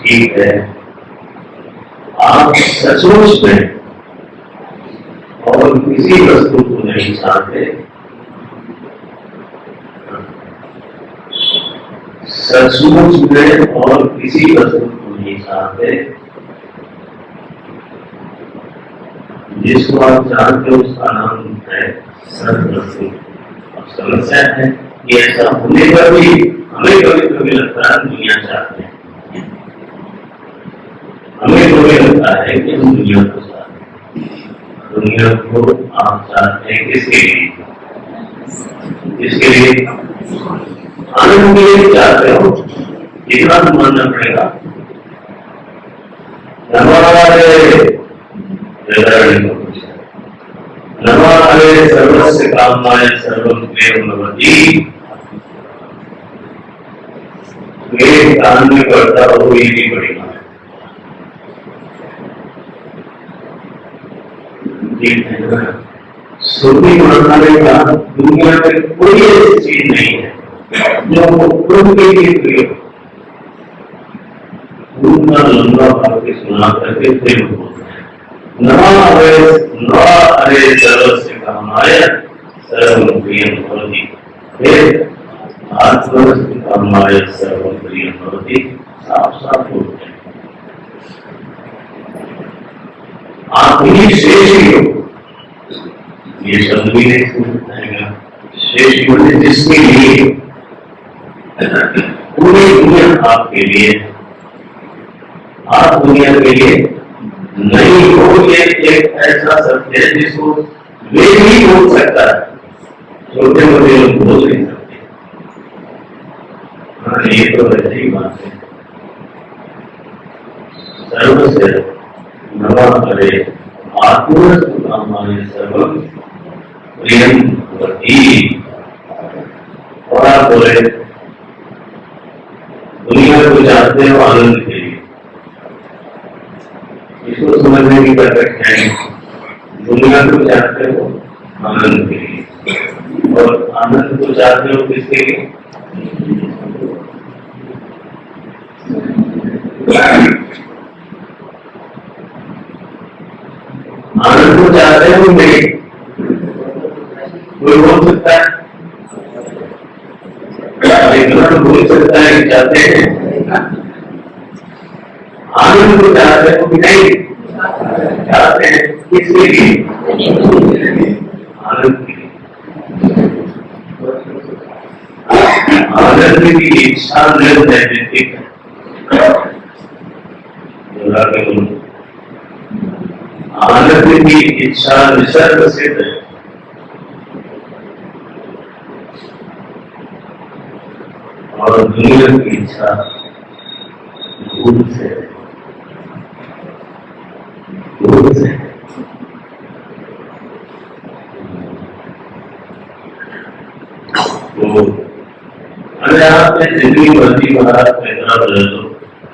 [SPEAKER 1] ठीक है, आप सचमुच में और किसी वस्तु को नहीं चाहते, सचमुच में और किसी वस्तु को नहीं चाहते, जिसको आप जानते हो उसका नाम है सर्वस्तु। अब समस्या है कि ऐसा होने पर भी हमें कभी कभी लगता है दुनिया चाहते हैं, हमें कभी लगता है कि हम दुनिया को चाहते हैं। दुनिया को आप चाहते हैं किसके लिए? किसके लिए? आनंद के लिए चाहते हो, इतना तो मानना पड़ेगा। नमारे सर्वस्य कामाय सर्वं प्रेमवती। मेरे कान में करता हो ये भी पड़ेगा। सुरभि मंत्रालय का दुनिया में कोई ऐसी चीज नहीं है जो खुद के लिए प्रिय हो। पूरा लंबा वाक्य सुना करके फिर नमारे सर्वस्य कामाय सर्वं प्रियं भवति। फिर आत्मस्य कामाय सर्वं प्रियं भवति। साफ साफ बोलते हैं आप ही शेष हो। ये शब्द भी नहीं समझाएगा। शेष बोले जिसके लिए, पूरी दुनिया आपके लिए, आप दुनिया के लिए नहीं हो। ये एक ऐसा सत्य है जिसको वे ही बोल सकता है, छोटे मोटे लोग बोल नहीं सकते। हाँ, ये तो ऐसी बात है। सर्वस्य नमारे आत्मस्तु कामाय सर्वं प्रियं भवति। और आप बोले दुनिया को चाहते हो आनंद के लिए, इसको समझने की व्याख्या है। दुनिया को चाहते हो आनंद के लिए, और आनंद को चाहते हो किसके लिए? आनंद को चाहते हो नहीं? कोई बोल सकता है? इतना बोल सकता है कि चाहते हैं। आनंद को चाहते हो कि नहीं? चाहते हैं। किसके लिए? आनंद के लिए। आनंद की इच्छा नैतिक है। आनंद की इच्छा निसर्ग सिद्ध है। और दुनिया की इच्छा दूर से दूर से तो अगर आपने जिंदगी मर्जी महाराज पैदा बदल दो,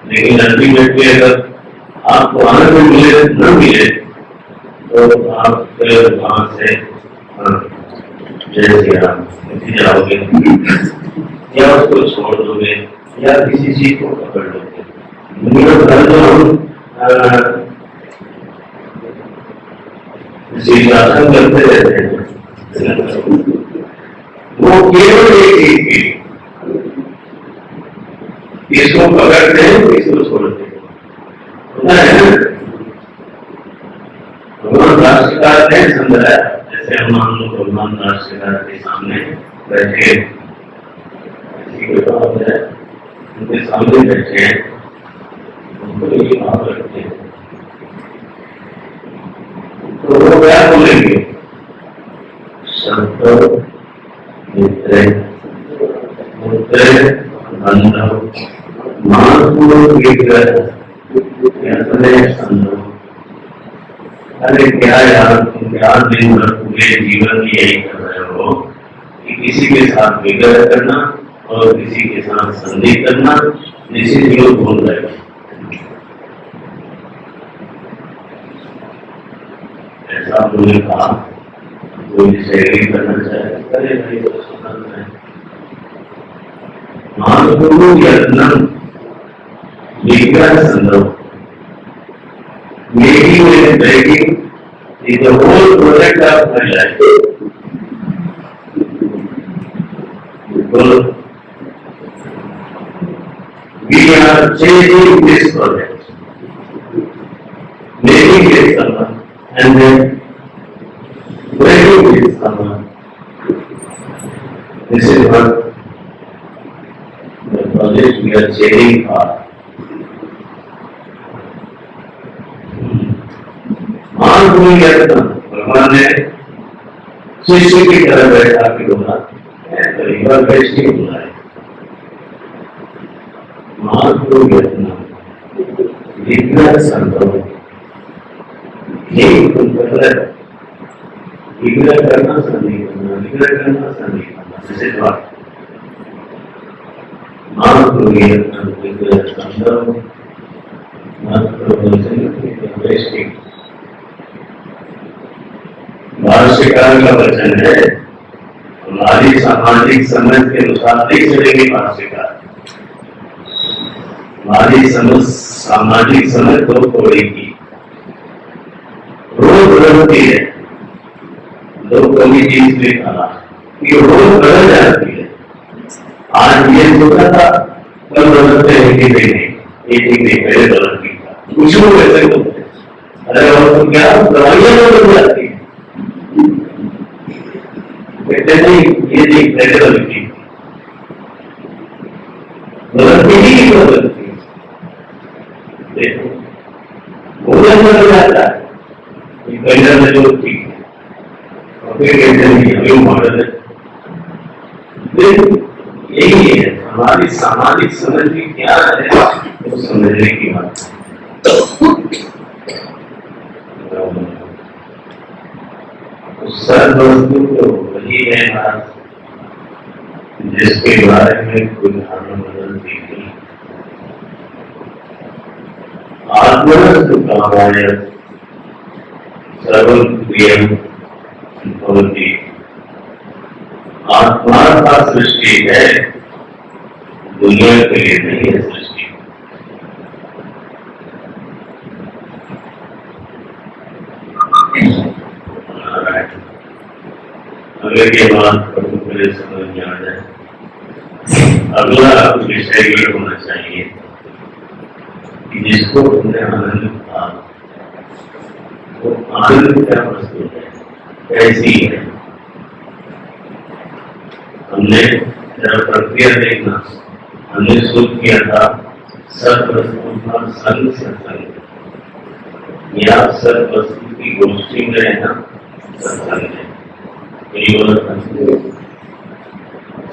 [SPEAKER 1] लेकिन अल्टीमेटली अगर आपको आनंद मिले न मिले तो आप फिर वहां से जैसे आप जाओगे या उसको छोड़ दोगे या किसी चीज को पकड़ लोगे। दुनिया भर जो हम शीर्षासन करते रहते हैं वो केवल एक चीज की, इसको पकड़ते हैं इसको छोड़ते हैं। भगवान राष्ट्रकार ने समझाया, जैसे हम मान लो भगवान राष्ट्रकार के सामने बैठे, उनके सामने बैठे हैं, उनको ये भाव रखते हैं तो वो क्या बोलेंगे? शब्द मित्र मित्र बंधव मानसूर विग्रह संभव। अरे क्या यार, तुम क्या दिन भर पूरे जीवन में यही कर रहे हो कि किसी के साथ विग्रह करना और किसी के साथ संधि करना, जिसे लोग भूल रहे। ऐसा उन्होंने कहा, कोई शैली करना चाहे करे भाई, तो स्वतंत्र है। मानगुरु यत्नम विग्रह संभव, making and breaking is the whole project of my life. Because we are changing this project, making it someone and then breaking it someone. This is what the project we are changing for. भगवान ने शिष्य की तरह बैठा के बोला, बोला है विग्रह संभव, विग्रह करना संधि करना, विग्रह करना संधि करना, जैसे बात विग्रह संभव भाष्यकार का वचन है। हमारी सामाजिक समझ के अनुसार नहीं चलेगी भाष्यकार, हमारी समझ सामाजिक समझ तो थोड़ी की रोज बदलती है। लोग कभी चीज में खाना कि रोज बदल जाती है। आज ये सोचा था, कल बदलते हैं कि नहीं, एक ही नहीं पहले बदलती था, कुछ लोग ऐसे बोलते हैं। अरे और तो क्या दवाइयां बदल जाती है, नहीं ये नहीं पहले बदलती बदलती ही बदलती। देखो भोजन बदल जाता है, पहले में जो थी और फिर कहते नहीं अभी मॉडल है। यही है हमारी सामाजिक समझ भी क्या है, वो समझने की बात है। सर्व वस्तु तो वही है जिसके बारे में कोई धारणा बदलती नहीं। आत्मनस्तु कामाय सर्वप्रियं भवति। आत्मा का सृष्टि है, दुनिया के लिए नहीं है सृष्टि। अगले के बाद प्रभु पहले समझ में आ जाए। अगला विषय ये होना चाहिए कि जिसको हमने आनंद कहा, वो आनंद क्या वस्तु है, कैसी है। हमने जरा प्रक्रिया देखना, हमने शुरू किया था सत वस्तु का संग सत्संग, या सत वस्तु की गोष्ठी में रहना सत्संग है।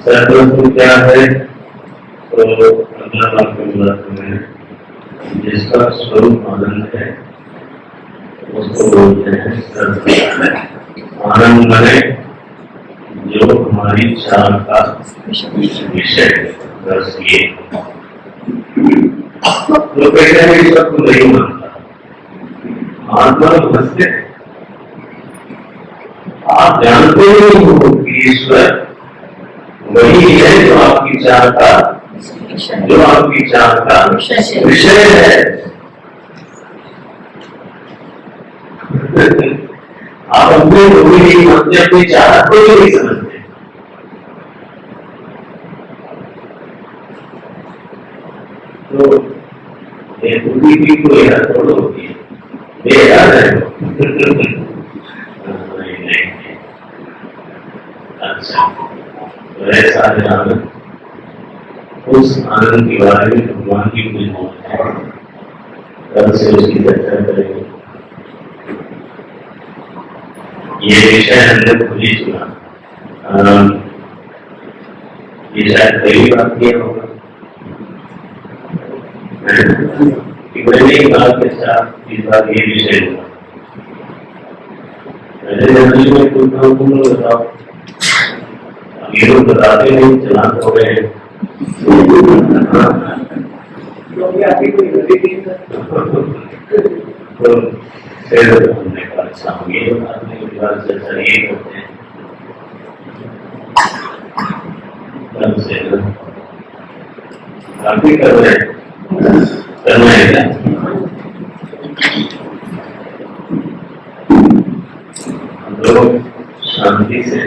[SPEAKER 1] सर्वस्तु क्या है, तो अगला वाक्य बोला तुम्हें जिसका स्वरूप आनंद है उसको बोलते हैं सर्वज्ञ। आनंद मने जो हमारी चाह का विषय है, बस ये। तो कहते हैं इस सबको नहीं मानता, आत्मा समझते हैं। आप जानते नहीं हो कि ईश्वर वही है जो आपकी चाह का विषय है। आप अपने को भी नहीं समझते, अपनी चाह को भी नहीं समझते। तो ये बुद्धि की कोई हद होती है, बेकार है। अच्छा, तो ऐसा आनंद, उस आनंद के बारे में भगवान की कुछ मौत है, कल से उसकी चर्चा करेंगे। ये विषय हमने खुद ही चुना, ये शायद पहली बात किया होगा कि मैंने एक बात के साथ इस बार ये विषय हुआ। पहले जनरली में कुछ तुम लोग बताओ, ये लोग बताते नहीं, चलान हो गए हैं। तो फिर हमने कहा अच्छा हम ये बताने के बाद चर्चा ये करते हैं, तब से काफी कर रहे हैं, करना है क्या? हम लोग शांति से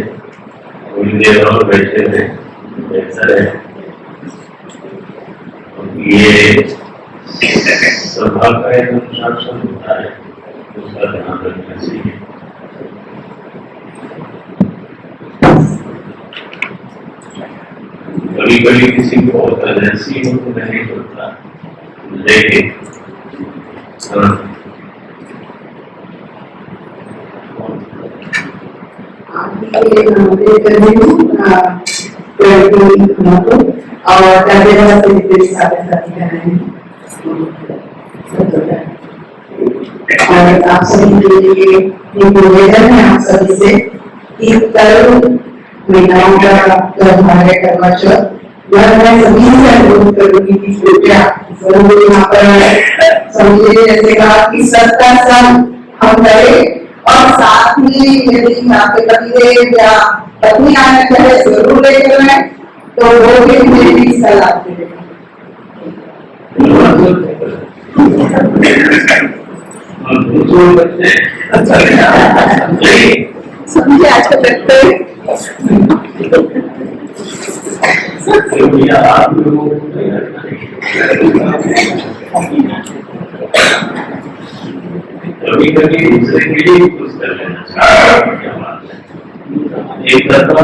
[SPEAKER 1] थोड़ी देर और बैठे रहे, ऐसा है। ये सभा का एक अनुशासन होता है, उसका ध्यान रखना चाहिए। कभी कभी किसी को बहुत एजेंसी हो तो नहीं होता, लेकिन
[SPEAKER 3] और आप सभी के लिए निवेदन है, आप सभी से कि कल महिलाओं का त्योहार है करवा चौथ, मैं सभी से अनुरोध करूंगी कि कृपया जरूर यहाँ पर समझिए, जैसे कहा कि सबका सब हम करें, और साथ में यदि आपके पतिदेव या पत्नी आना चाहे जरूर लेकर आए, तो वो भी मेरी सलाह दें। समझे आज का लगता है
[SPEAKER 1] कभी कभी दूसरे के लिए कुछ कर लेना चाहिए, एक तरफा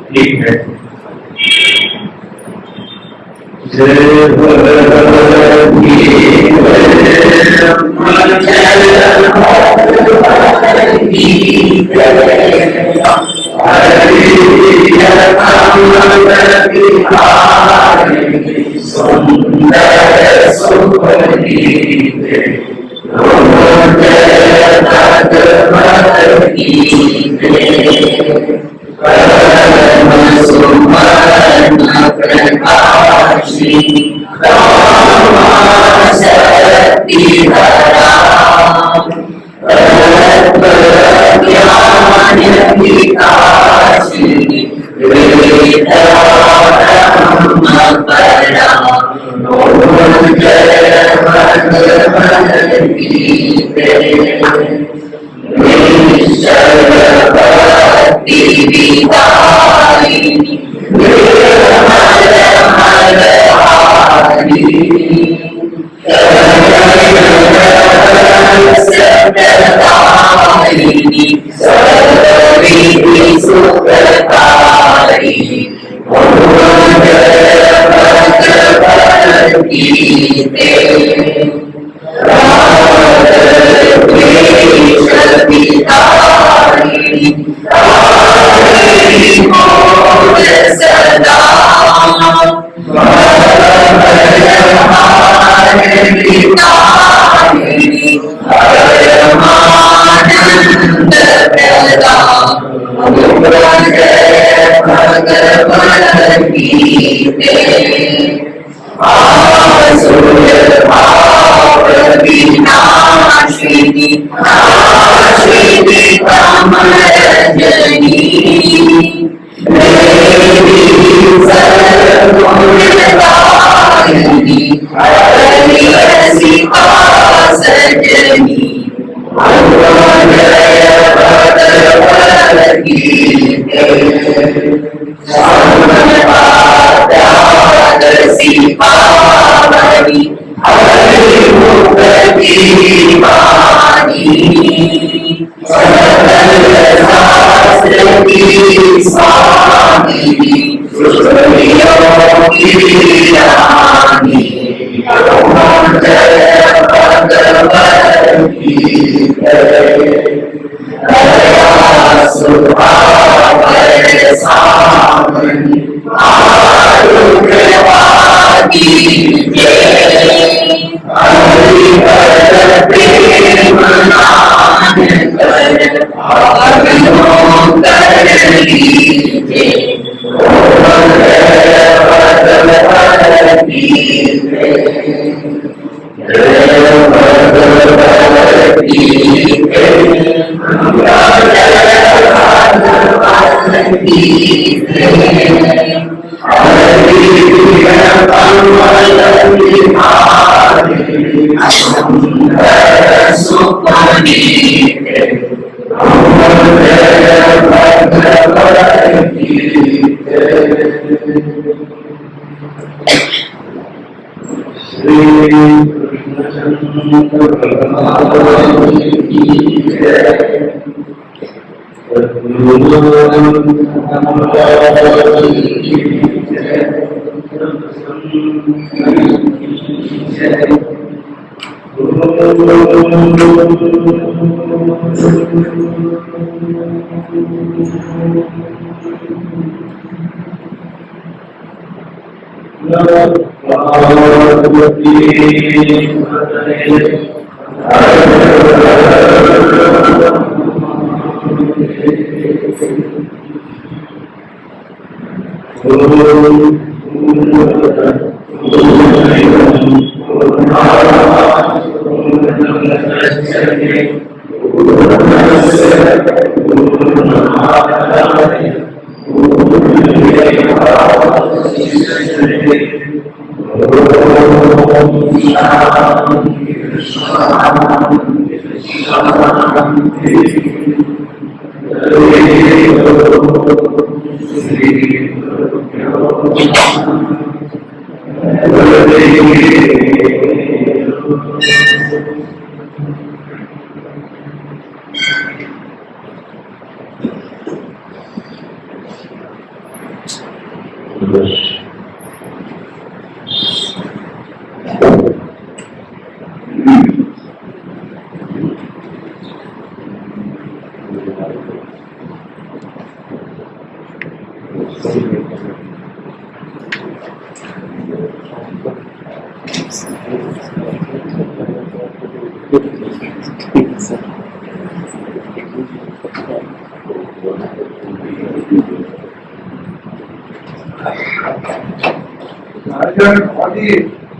[SPEAKER 1] ठीक है।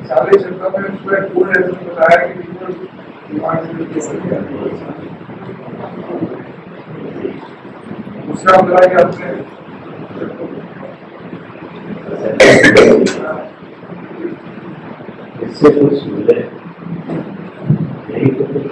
[SPEAKER 4] सारे जनता में उसमें पूर्ण बताया कि दूसरा बताया कि आपने
[SPEAKER 1] इससे कुछ मिले यही तो कुछ